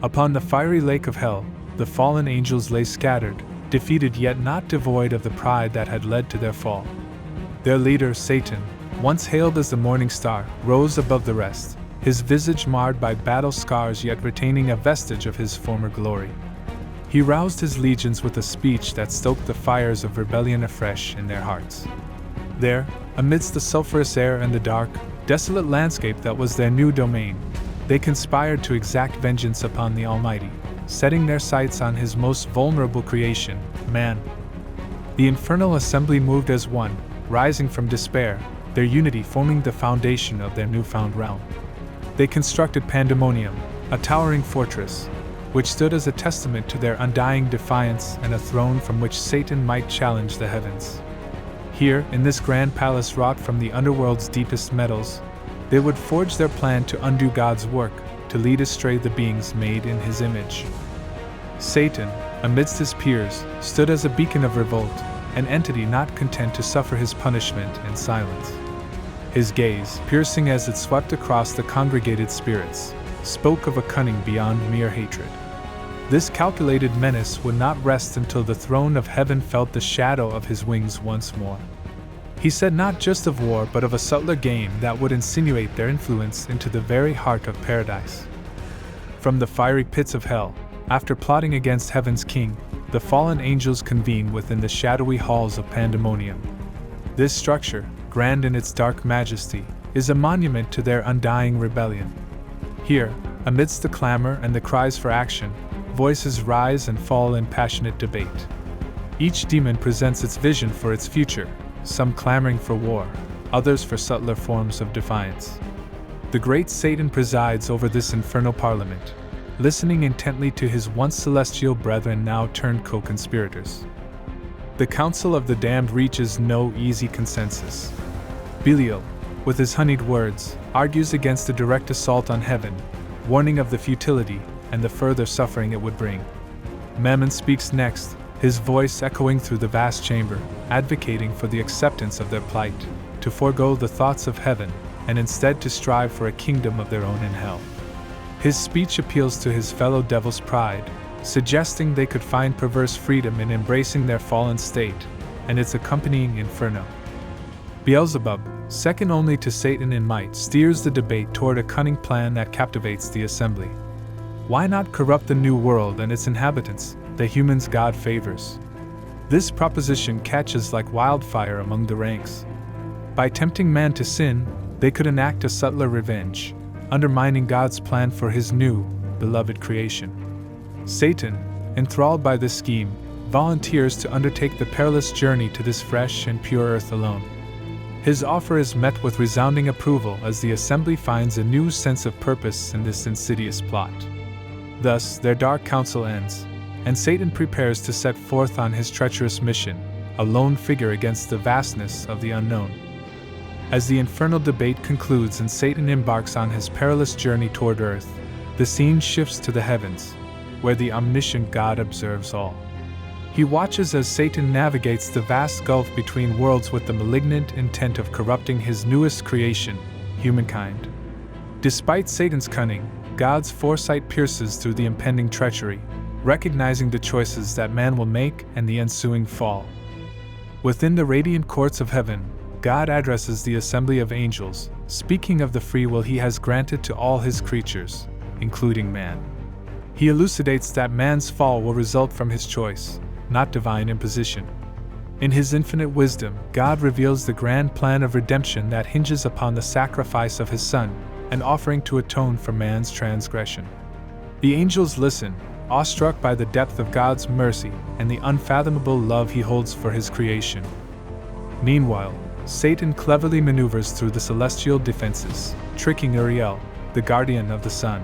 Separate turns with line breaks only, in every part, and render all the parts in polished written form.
Upon the fiery lake of hell, the fallen angels lay scattered, defeated yet not devoid of the pride that had led to their fall. Their leader, Satan, once hailed as the morning star, rose above the rest, his visage marred by battle scars yet retaining a vestige of his former glory. He roused his legions with a speech that stoked the fires of rebellion afresh in their hearts. There, amidst the sulphurous air and the dark, desolate landscape that was their new domain, they conspired to exact vengeance upon the Almighty, setting their sights on his most vulnerable creation, man. The infernal assembly moved as one, rising from despair, their unity forming the foundation of their newfound realm. They constructed Pandemonium, a towering fortress, which stood as a testament to their undying defiance and a throne from which Satan might challenge the heavens. Here, in this grand palace wrought from the underworld's deepest metals, they would forge their plan to undo God's work, to lead astray the beings made in his image. Satan, amidst his peers, stood as a beacon of revolt, an entity not content to suffer his punishment in silence. His gaze, piercing as it swept across the congregated spirits, spoke of a cunning beyond mere hatred. This calculated menace would not rest until the throne of heaven felt the shadow of his wings once more. He said not just of war but of a subtler game that would insinuate their influence into the very heart of paradise. From the fiery pits of hell, after plotting against heaven's king, the fallen angels convene within the shadowy halls of Pandemonium. This structure, grand in its dark majesty, is a monument to their undying rebellion. Here, amidst the clamor and the cries for action, voices rise and fall in passionate debate. Each demon presents its vision for its future, some clamoring for war, others for subtler forms of defiance. The great Satan presides over this infernal parliament, listening intently to his once celestial brethren now turned co-conspirators. The council of the damned reaches no easy consensus. Belial, with his honeyed words, argues against a direct assault on heaven, warning of the futility and the further suffering it would bring. Mammon speaks next, his voice echoing through the vast chamber, advocating for the acceptance of their plight, to forego the thoughts of heaven, and instead to strive for a kingdom of their own in hell. His speech appeals to his fellow devil's pride, suggesting they could find perverse freedom in embracing their fallen state, and its accompanying inferno. Beelzebub, second only to Satan in might, steers the debate toward a cunning plan that captivates the assembly. Why not corrupt the new world and its inhabitants, the humans God favors? This proposition catches like wildfire among the ranks. By tempting man to sin, they could enact a subtler revenge, undermining God's plan for his new, beloved creation. Satan, enthralled by this scheme, volunteers to undertake the perilous journey to this fresh and pure earth alone. His offer is met with resounding approval as the assembly finds a new sense of purpose in this insidious plot. Thus, their dark council ends, and Satan prepares to set forth on his treacherous mission, a lone figure against the vastness of the unknown. As the infernal debate concludes and Satan embarks on his perilous journey toward earth, the scene shifts to the heavens, where the omniscient God observes all. He watches as Satan navigates the vast gulf between worlds with the malignant intent of corrupting his newest creation, humankind. Despite Satan's cunning, God's foresight pierces through the impending treachery, recognizing the choices that man will make and the ensuing fall. Within the radiant courts of heaven, God addresses the assembly of angels, speaking of the free will he has granted to all his creatures, including man. He elucidates that man's fall will result from his choice, not divine imposition. In his infinite wisdom, God reveals the grand plan of redemption that hinges upon the sacrifice of his Son, an offering to atone for man's transgression. The angels listen, awestruck by the depth of God's mercy and the unfathomable love he holds for his creation. Meanwhile, Satan cleverly maneuvers through the celestial defenses, tricking Uriel, the guardian of the sun.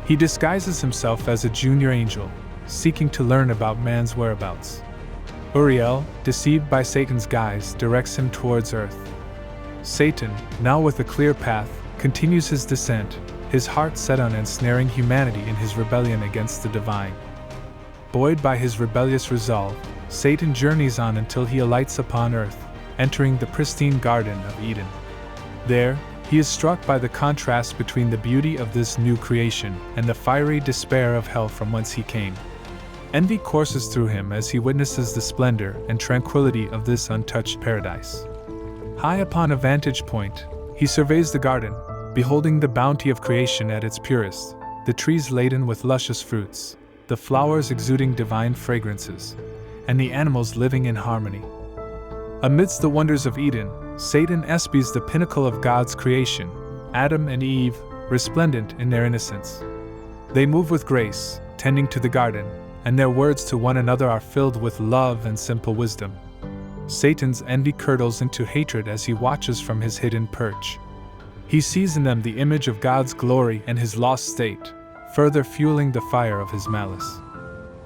He disguises himself as a junior angel, seeking to learn about man's whereabouts. Uriel, deceived by Satan's guise, directs him towards earth. Satan, now with a clear path, continues his descent, his heart set on ensnaring humanity in his rebellion against the divine. Buoyed by his rebellious resolve, Satan journeys on until he alights upon earth, entering the pristine Garden of Eden. There, He is struck by the contrast between the beauty of this new creation and the fiery despair of hell from whence he came. Envy courses through him as he witnesses the splendor and tranquility of this untouched paradise. High upon a vantage point, he surveys the garden, beholding the bounty of creation at its purest, the trees laden with luscious fruits, the flowers exuding divine fragrances, and the animals living in harmony. Amidst the wonders of Eden, Satan espies the pinnacle of God's creation, Adam and Eve, resplendent in their innocence. They move with grace, tending to the garden, and their words to one another are filled with love and simple wisdom. Satan's envy curdles into hatred as he watches from his hidden perch. He sees in them the image of God's glory and his lost state, further fueling the fire of his malice.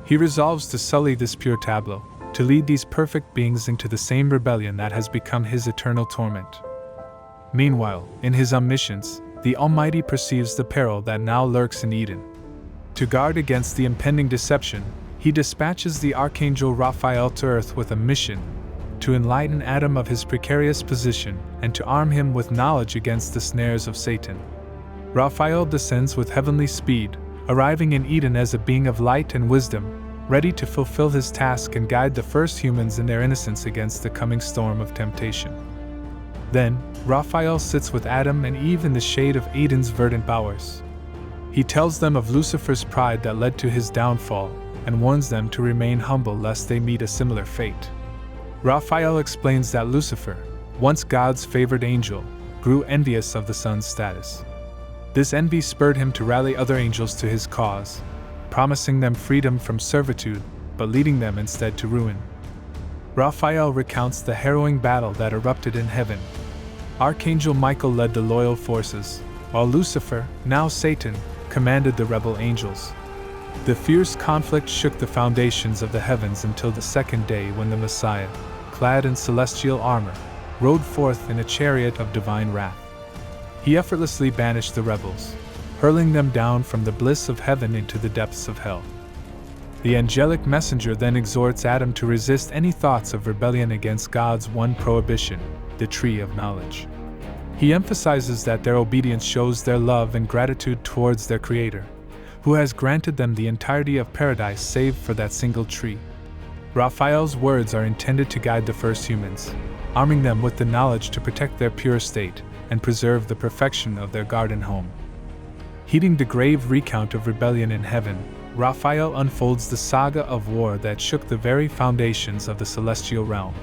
He resolves to sully this pure tableau, to lead these perfect beings into the same rebellion that has become his eternal torment. Meanwhile, in his omniscience, the Almighty perceives the peril that now lurks in Eden. To guard against the impending deception, he dispatches the archangel Raphael to earth with a mission: to enlighten Adam of his precarious position and to arm him with knowledge against the snares of Satan. Raphael descends with heavenly speed, arriving in Eden as a being of light and wisdom, ready to fulfill his task and guide the first humans in their innocence against the coming storm of temptation. Then, Raphael sits with Adam and Eve in the shade of Eden's verdant bowers. He tells them of Lucifer's pride that led to his downfall, and warns them to remain humble lest they meet a similar fate. Raphael explains that Lucifer, once God's favored angel, grew envious of the sun's status. This envy spurred him to rally other angels to his cause, promising them freedom from servitude, but leading them instead to ruin. Raphael recounts the harrowing battle that erupted in heaven. Archangel Michael led the loyal forces, while Lucifer, now Satan, commanded the rebel angels. The fierce conflict shook the foundations of the heavens until the second day, when the Messiah, clad in celestial armor, rode forth in a chariot of divine wrath. He effortlessly banished the rebels, hurling them down from the bliss of heaven into the depths of hell. The angelic messenger then exhorts Adam to resist any thoughts of rebellion against God's one prohibition, the tree of knowledge. He emphasizes that their obedience shows their love and gratitude towards their Creator, who has granted them the entirety of paradise save for that single tree. Raphael's words are intended to guide the first humans, arming them with the knowledge to protect their pure state and preserve the perfection of their garden home. Heeding the grave recount of rebellion in heaven, Raphael unfolds the saga of war that shook the very foundations of the celestial realm.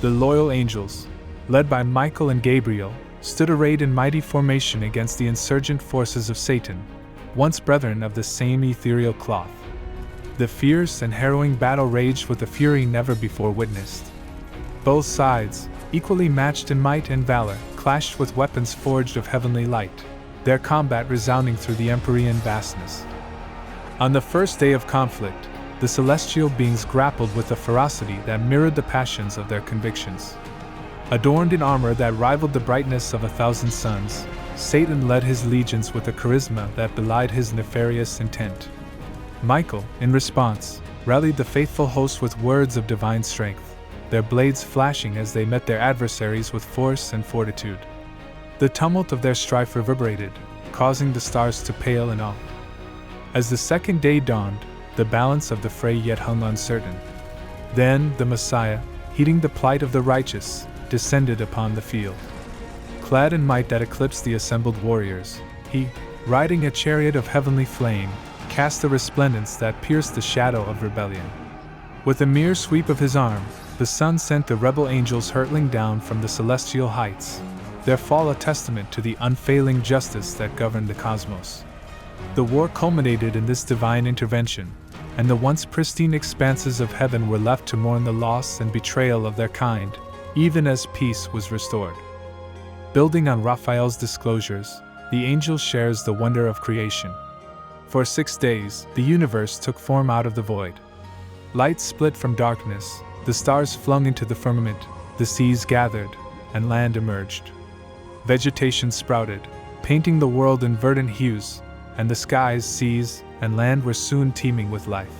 The loyal angels, led by Michael and Gabriel, stood arrayed in mighty formation against the insurgent forces of Satan, once brethren of the same ethereal cloth. The fierce and harrowing battle raged with a fury never before witnessed. Both sides, equally matched in might and valor, clashed with weapons forged of heavenly light, their combat resounding through the empyrean vastness. On the first day of conflict, the celestial beings grappled with a ferocity that mirrored the passions of their convictions. Adorned in armor that rivaled the brightness of 1,000 suns, Satan led his legions with a charisma that belied his nefarious intent. Michael, in response, rallied the faithful host with words of divine strength, their blades flashing as they met their adversaries with force and fortitude. The tumult of their strife reverberated, causing the stars to pale in awe. As the second day dawned, the balance of the fray yet hung uncertain. Then the Messiah, heeding the plight of the righteous, descended upon the field. Clad in might that eclipsed the assembled warriors, he, riding a chariot of heavenly flame, cast a resplendence that pierced the shadow of rebellion. With a mere sweep of his arm, the sun sent the rebel angels hurtling down from the celestial heights, their fall a testament to the unfailing justice that governed the cosmos. The war culminated in this divine intervention, and the once pristine expanses of heaven were left to mourn the loss and betrayal of their kind, even as peace was restored. Building on Raphael's disclosures, the angel shares the wonder of creation. For 6 days, the universe took form out of the void. Light split from darkness, the stars flung into the firmament, the seas gathered, and land emerged. Vegetation sprouted, painting the world in verdant hues, and the skies, seas, and land were soon teeming with life.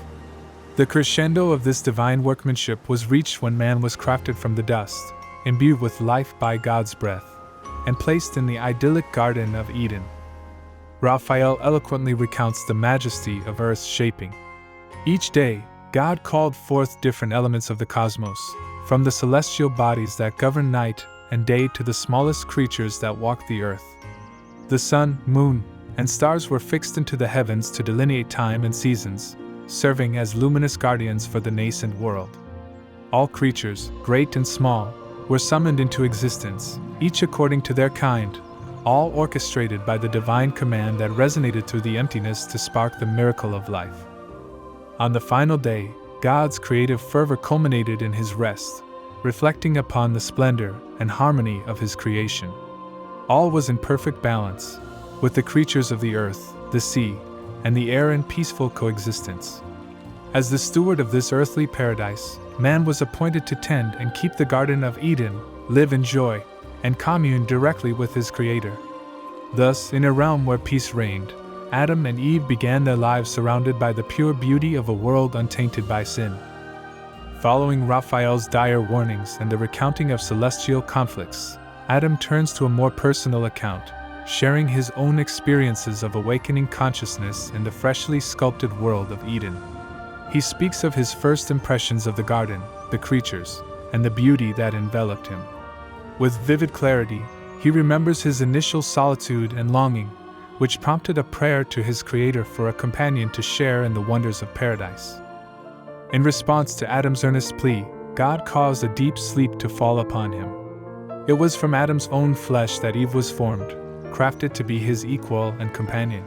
The crescendo of this divine workmanship was reached when man was crafted from the dust, imbued with life by God's breath. and placed in the idyllic Garden of Eden. Raphael eloquently recounts the majesty of Earth's shaping. Each day, God called forth different elements of the cosmos, from the celestial bodies that govern night and day to the smallest creatures that walk the earth. The sun, moon, and stars were fixed into the heavens to delineate time and seasons, serving as luminous guardians for the nascent world. All creatures, great and small, were summoned into existence, each according to their kind, all orchestrated by the divine command that resonated through the emptiness to spark the miracle of life. On the final day, God's creative fervor culminated in his rest, reflecting upon the splendor and harmony of his creation. All was in perfect balance, with the creatures of the earth, the sea, and the air in peaceful coexistence. As the steward of this earthly paradise, man was appointed to tend and keep the Garden of Eden, live in joy, and commune directly with his Creator. Thus, in a realm where peace reigned, Adam and Eve began their lives surrounded by the pure beauty of a world untainted by sin. Following Raphael's dire warnings and the recounting of celestial conflicts, Adam turns to a more personal account, sharing his own experiences of awakening consciousness in the freshly sculpted world of Eden. He speaks of his first impressions of the garden, the creatures, and the beauty that enveloped him. With vivid clarity, he remembers his initial solitude and longing, which prompted a prayer to his Creator for a companion to share in the wonders of paradise. In response to Adam's earnest plea, God caused a deep sleep to fall upon him. It was from Adam's own flesh that Eve was formed, crafted to be his equal and companion.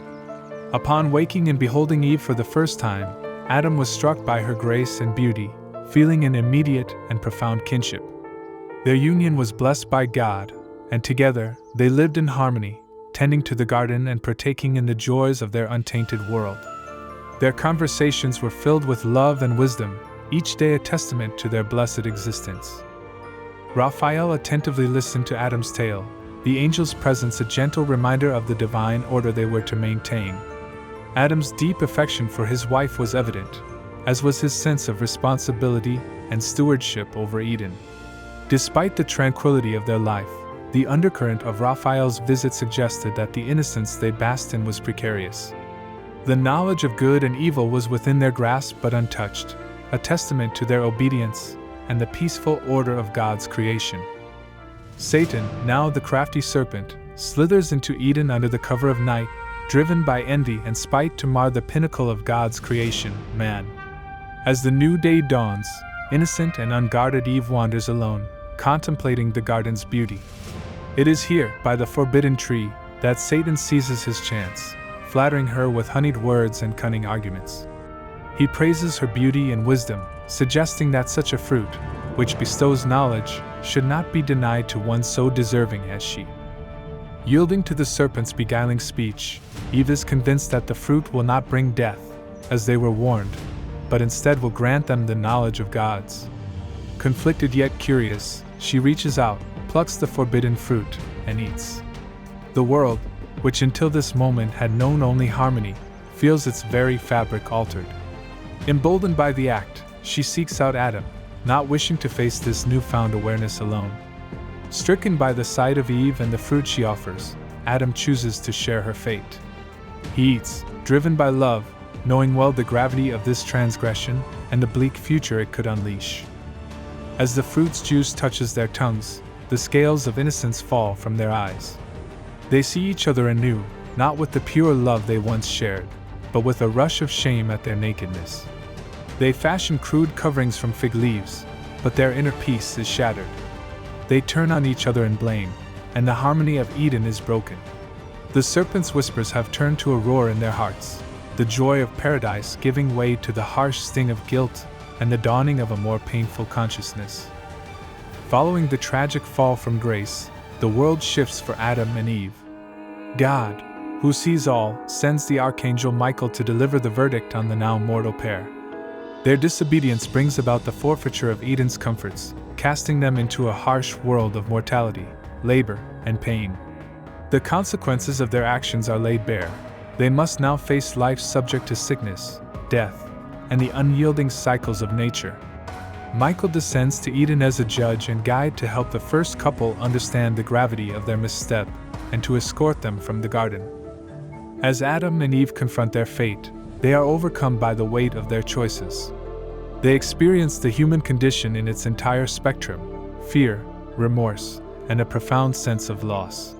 Upon waking and beholding Eve for the first time, Adam was struck by her grace and beauty, feeling an immediate and profound kinship. Their union was blessed by God, and together they lived in harmony, tending to the garden and partaking in the joys of their untainted world. Their conversations were filled with love and wisdom, each day a testament to their blessed existence. Raphael attentively listened to Adam's tale, the angel's presence a gentle reminder of the divine order they were to maintain. Adam's deep affection for his wife was evident, as was his sense of responsibility and stewardship over Eden. Despite the tranquility of their life, the undercurrent of Raphael's visit suggested that the innocence they basked in was precarious. The knowledge of good and evil was within their grasp but untouched, a testament to their obedience and the peaceful order of God's creation. Satan, now the crafty serpent, slithers into Eden under the cover of night, driven by envy and spite to mar the pinnacle of God's creation, man. As the new day dawns, innocent and unguarded Eve wanders alone, contemplating the garden's beauty. It is here, by the forbidden tree, that Satan seizes his chance, flattering her with honeyed words and cunning arguments. He praises her beauty and wisdom, suggesting that such a fruit, which bestows knowledge, should not be denied to one so deserving as she. Yielding to the serpent's beguiling speech, Eve is convinced that the fruit will not bring death, as they were warned, but instead will grant them the knowledge of gods. Conflicted yet curious, she reaches out, plucks the forbidden fruit, and eats. The world, which until this moment had known only harmony, feels its very fabric altered. Emboldened by the act, she seeks out Adam, not wishing to face this newfound awareness alone. Stricken by the sight of Eve and the fruit she offers, Adam chooses to share her fate. He eats, driven by love, knowing well the gravity of this transgression and the bleak future it could unleash. As the fruit's juice touches their tongues, the scales of innocence fall from their eyes. They see each other anew, not with the pure love they once shared, but with a rush of shame at their nakedness. They fashion crude coverings from fig leaves, but their inner peace is shattered. They turn on each other in blame, and the harmony of Eden is broken. The serpent's whispers have turned to a roar in their hearts, the joy of paradise giving way to the harsh sting of guilt and the dawning of a more painful consciousness. Following the tragic fall from grace, the world shifts for Adam and Eve. God, who sees all, sends the archangel Michael to deliver the verdict on the now mortal pair. Their disobedience brings about the forfeiture of Eden's comforts, casting them into a harsh world of mortality, labor, and pain. The consequences of their actions are laid bare. They must now face life subject to sickness, death, and the unyielding cycles of nature. Michael descends to Eden as a judge and guide to help the first couple understand the gravity of their misstep and to escort them from the garden. As Adam and Eve confront their fate, they are overcome by the weight of their choices. They experience the human condition in its entire spectrum: fear, remorse, and a profound sense of loss.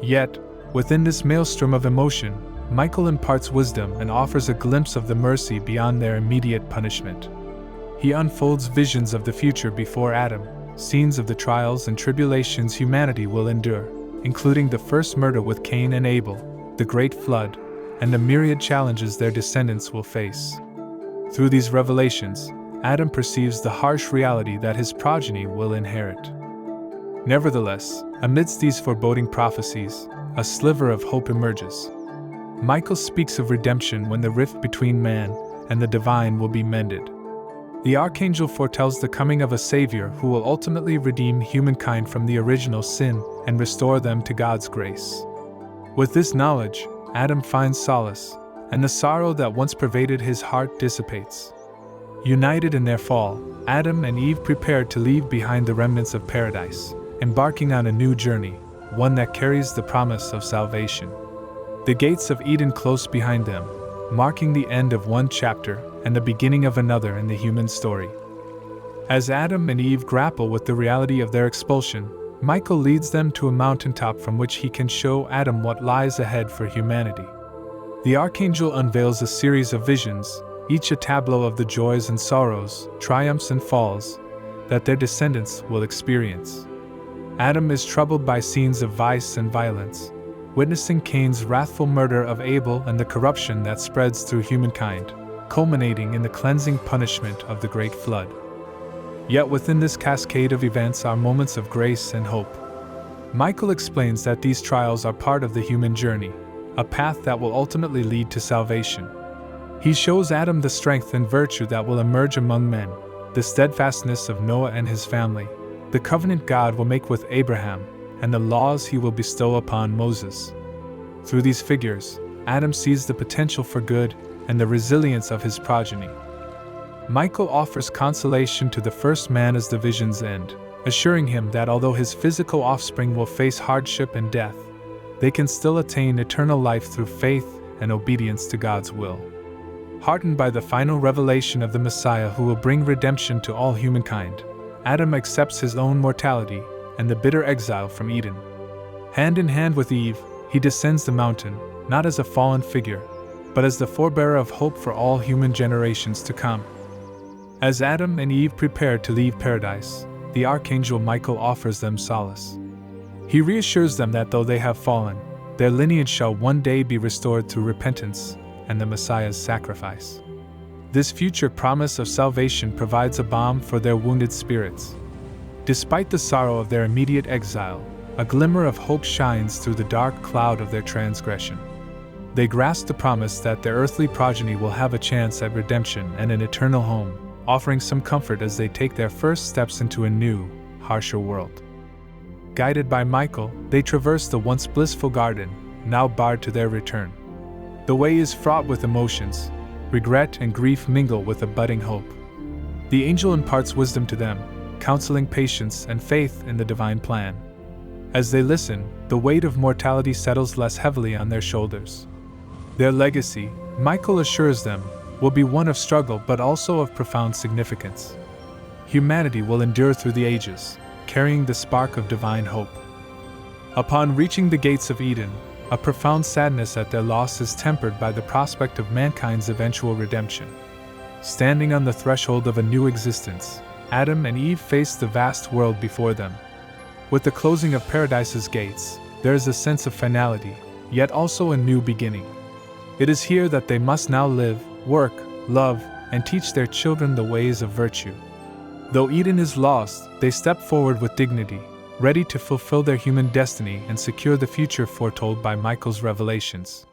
Yet, within this maelstrom of emotion, Michael imparts wisdom and offers a glimpse of the mercy beyond their immediate punishment. He unfolds visions of the future before Adam, scenes of the trials and tribulations humanity will endure, including the first murder with Cain and Abel, the Great Flood, and the myriad challenges their descendants will face. Through these revelations, Adam perceives the harsh reality that his progeny will inherit. Nevertheless, amidst these foreboding prophecies, a sliver of hope emerges. Michael speaks of redemption when the rift between man and the divine will be mended. The archangel foretells the coming of a Savior who will ultimately redeem humankind from the original sin and restore them to God's grace. With this knowledge, Adam finds solace, and the sorrow that once pervaded his heart dissipates. United in their fall, Adam and Eve prepared to leave behind the remnants of paradise, embarking on a new journey, one that carries the promise of salvation. The gates of Eden close behind them, marking the end of one chapter and the beginning of another in the human story. As Adam and Eve grapple with the reality of their expulsion, Michael leads them to a mountaintop from which he can show Adam what lies ahead for humanity. The archangel unveils a series of visions, each a tableau of the joys and sorrows, triumphs and falls, that their descendants will experience. Adam is troubled by scenes of vice and violence, witnessing Cain's wrathful murder of Abel and the corruption that spreads through humankind, culminating in the cleansing punishment of the Great Flood. Yet within this cascade of events are moments of grace and hope. Michael explains that these trials are part of the human journey, a path that will ultimately lead to salvation. He shows Adam the strength and virtue that will emerge among men, the steadfastness of Noah and his family, the covenant God will make with Abraham, and the laws he will bestow upon Moses. Through these figures, Adam sees the potential for good and the resilience of his progeny. Michael offers consolation to the first man as the visions end, assuring him that although his physical offspring will face hardship and death, they can still attain eternal life through faith and obedience to God's will. Heartened by the final revelation of the Messiah who will bring redemption to all humankind, Adam accepts his own mortality and the bitter exile from Eden. Hand in hand with Eve, he descends the mountain, not as a fallen figure, but as the forebearer of hope for all human generations to come. As Adam and Eve prepare to leave paradise, the archangel Michael offers them solace. He reassures them that though they have fallen, their lineage shall one day be restored through repentance and the Messiah's sacrifice. This future promise of salvation provides a balm for their wounded spirits. Despite the sorrow of their immediate exile, a glimmer of hope shines through the dark cloud of their transgression. They grasp the promise that their earthly progeny will have a chance at redemption and an eternal home, offering some comfort as they take their first steps into a new, harsher world. Guided by Michael, they traverse the once blissful garden, now barred to their return. The way is fraught with emotions. Regret and grief mingle with a budding hope. The angel imparts wisdom to them, counseling patience and faith in the divine plan. As they listen, the weight of mortality settles less heavily on their shoulders. Their legacy, Michael assures them, will be one of struggle but also of profound significance. Humanity will endure through the ages, carrying the spark of divine hope. Upon reaching the gates of Eden, a profound sadness at their loss is tempered by the prospect of mankind's eventual redemption. Standing on the threshold of a new existence, Adam and Eve face the vast world before them. With the closing of paradise's gates, there is a sense of finality, yet also a new beginning. It is here that they must now live, work, love, and teach their children the ways of virtue. Though Eden is lost, they step forward with dignity, ready to fulfill their human destiny and secure the future foretold by Michael's revelations.